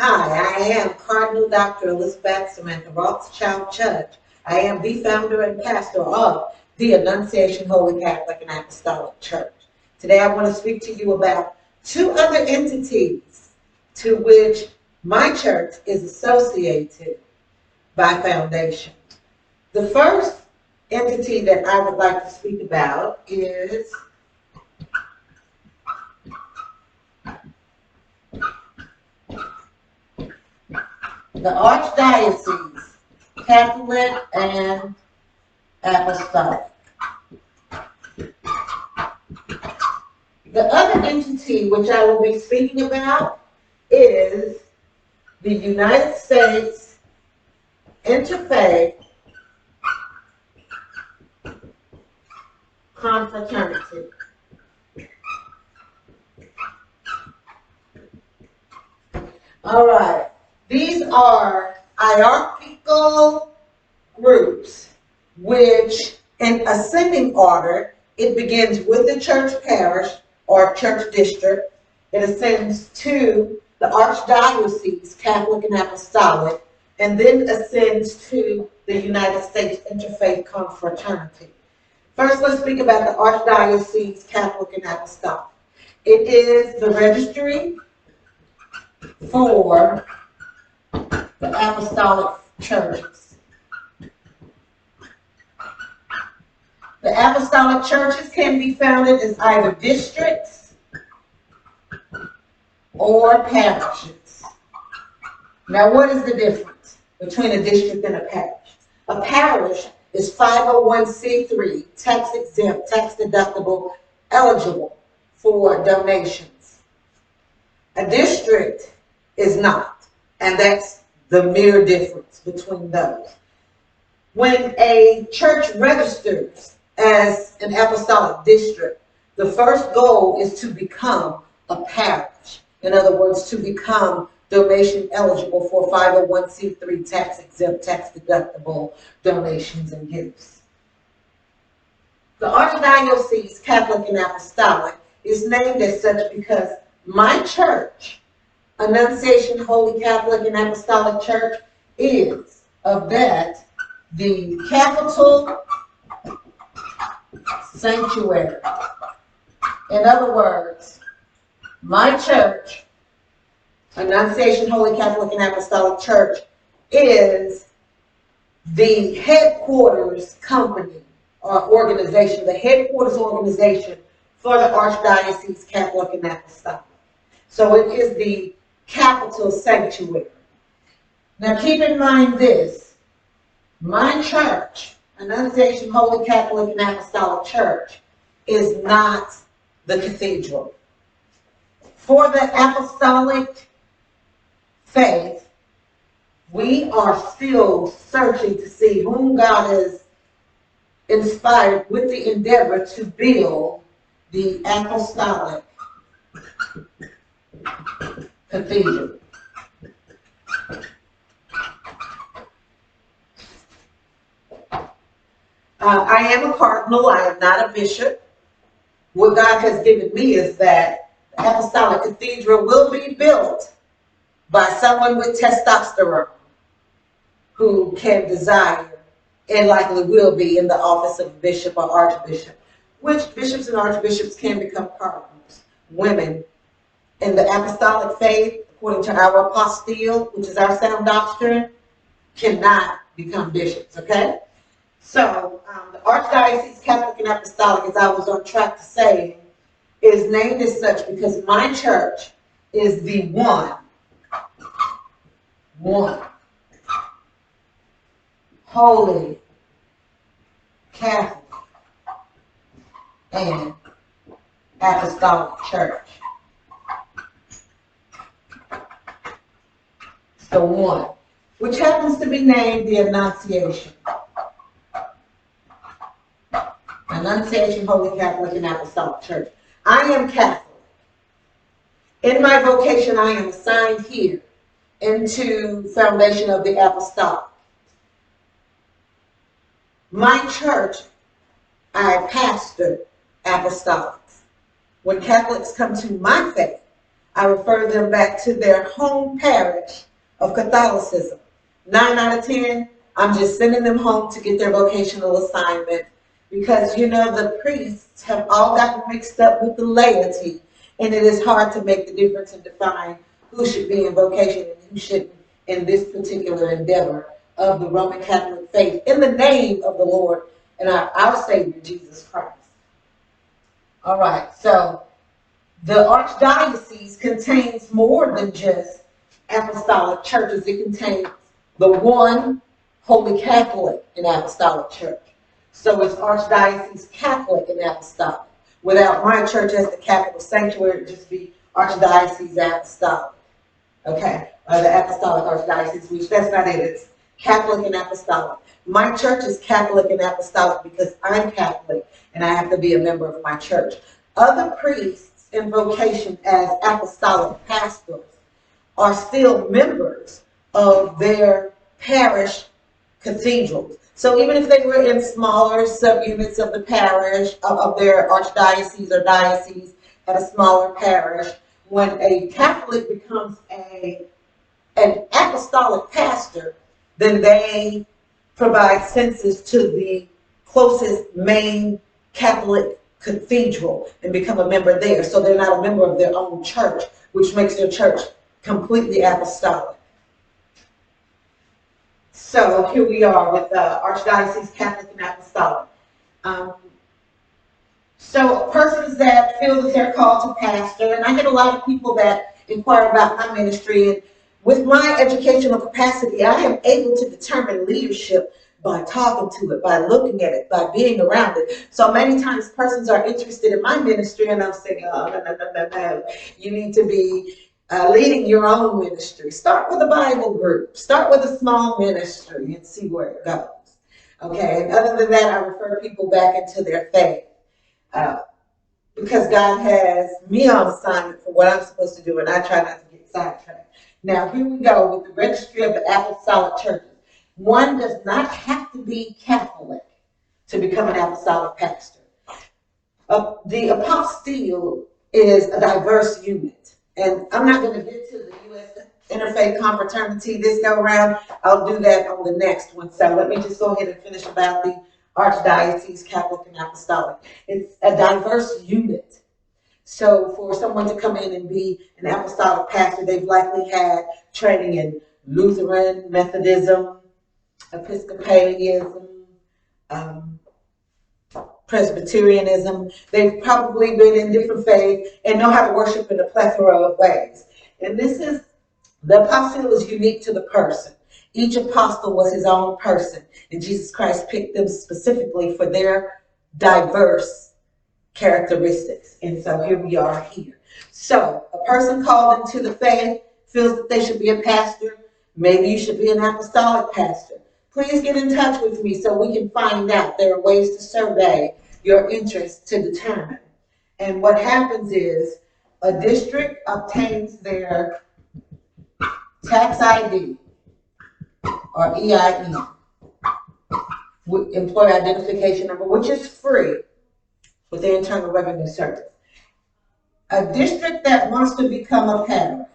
Hi, I am Cardinal Dr. Elizabeth Samantha Rothschild Judge. I am the founder and pastor of the Annunciation Holy Catholic and Apostolic Church. Today I want to speak to you about two other entities to which my church is associated by foundation. The first entity that I would like to speak about is the Archdiocese, Catholic and Apostolic. The other entity which I will be speaking about is the United States Interfaith Confraternity. All right. These are hierarchical groups which, in ascending order, it begins with the church parish or church district. It ascends to the Archdiocese, Catholic and Apostolic, and then ascends to the United States Interfaith Confraternity. First, let's speak about the Archdiocese, Catholic and Apostolic. It is the registry for the apostolic churches. The apostolic churches can be founded as either districts or parishes. Now, what is the difference between a district and a parish? A parish is 501c3, tax exempt, tax deductible, eligible for donations. A district is not, and that's the mere difference between those. When a church registers as an apostolic district, the first goal is to become a parish. In other words, to become donation eligible for 501c3 tax exempt, tax deductible donations and gifts. The Archdiocese, Catholic and Apostolic, is named as such because my church, Annunciation Holy Catholic and Apostolic Church, is of that the capital sanctuary. In other words, my church, Annunciation Holy Catholic and Apostolic Church, is the headquarters company or organization, the headquarters organization for the Archdiocese, Catholic and Apostolic. So it is the capital sanctuary. Now keep in mind this, my church, Annunciation Holy Catholic and Apostolic Church, is not the cathedral. For the apostolic faith, we are still searching to see whom God has inspired with the endeavor to build the apostolic cathedral. I am a cardinal. I am not a bishop. What God has given me is that the apostolic cathedral will be built by someone with testosterone who can desire and likely will be in the office of bishop or archbishop, which bishops and archbishops can become cardinals. Women in the apostolic faith, according to our apostille, which is our sound doctrine, cannot become bishops, okay? So the Archdiocese, Catholic and Apostolic, as I was on track to saying, is named as such because my church is the one holy Catholic and Apostolic Church. The one, which happens to be named the Annunciation. Annunciation Holy Catholic and Apostolic Church. I am Catholic. In my vocation, I am assigned here into foundation of the Apostolic. My church, I pastor apostolics. When Catholics come to my faith, I refer them back to their home parish of Catholicism. 9 out of 10, I'm just sending them home to get their vocational assignment because, you know, the priests have all gotten mixed up with the laity, and it is hard to make the difference and define who should be in vocation and who shouldn't in this particular endeavor of the Roman Catholic faith in the name of the Lord and our Savior, Jesus Christ. All right, so the Archdiocese contains more than just apostolic churches. It contains the one Holy Catholic and Apostolic Church. So it's Archdiocese Catholic and Apostolic. Without my church as the capital sanctuary, it would just be Archdiocese Apostolic. Okay, or the Apostolic Archdiocese, which that's not it. It's Catholic and Apostolic. My church is Catholic and Apostolic because I'm Catholic and I have to be a member of my church. Other priests in vocation as apostolic pastors are still members of their parish cathedrals. So even if they were in smaller subunits of the parish, of their archdiocese or diocese at a smaller parish, when a Catholic becomes an apostolic pastor, then they provide census to the closest main Catholic cathedral and become a member there. So they're not a member of their own church, which makes their church completely apostolic. So here we are with Archdiocese Catholic and Apostolic. So persons that feel that they're called to pastor, and I get a lot of people that inquire about my ministry, and with my educational capacity, I am able to determine leadership by talking to it, by looking at it, by being around it. So many times persons are interested in my ministry, and I'm saying, oh, no. You need to be leading your own ministry. Start with a Bible group. Start with a small ministry and see where it goes. Okay, and other than that, I refer people back into their faith. Because God has me on assignment for what I'm supposed to do, and I try not to get sidetracked. Now, here we go with the registry of the apostolic churches. One does not have to be Catholic to become an apostolic pastor. The apostille is a diverse unit, and I'm not going to get to the U.S. Interfaith Confraternity this go around. I'll do that on the next one. So let me just go ahead and finish about the Archdiocese Catholic and Apostolic. It's a diverse unit. So for someone to come in and be an apostolic pastor, they've likely had training in Lutheran, Methodism, Episcopalianism, Presbyterianism. They've probably been in different faiths and know how to worship in a plethora of ways. And the apostille is unique to the person. Each apostle was his own person, and Jesus Christ picked them specifically for their diverse characteristics. And so here we are here. So a person called into the faith feels that they should be a pastor. Maybe you should be an apostolic pastor. Please get in touch with me so we can find out. There are ways to survey your interest to determine. And what happens is a district obtains their tax ID or EIN, employee identification number, which is free with the Internal Revenue Service. A district that wants to become a parish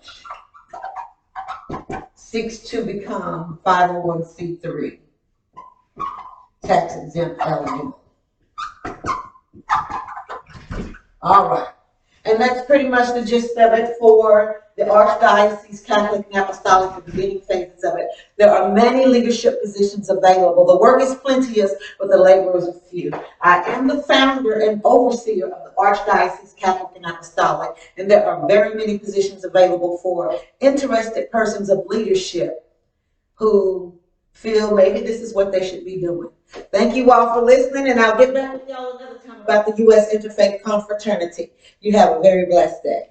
seeks to become 501c3, tax exempt eligible. All right. And that's pretty much the gist of it for the Archdiocese Catholic and Apostolic, the beginning phases of it. There are many leadership positions available. The work is plenteous, but the laborers are few. I am the founder and overseer of the Archdiocese Catholic and Apostolic, and there are very many positions available for interested persons of leadership who feel maybe this is what they should be doing. Thank you all for listening, and I'll get back with y'all another time about the U.S. Interfaith Confraternity. You have a very blessed day.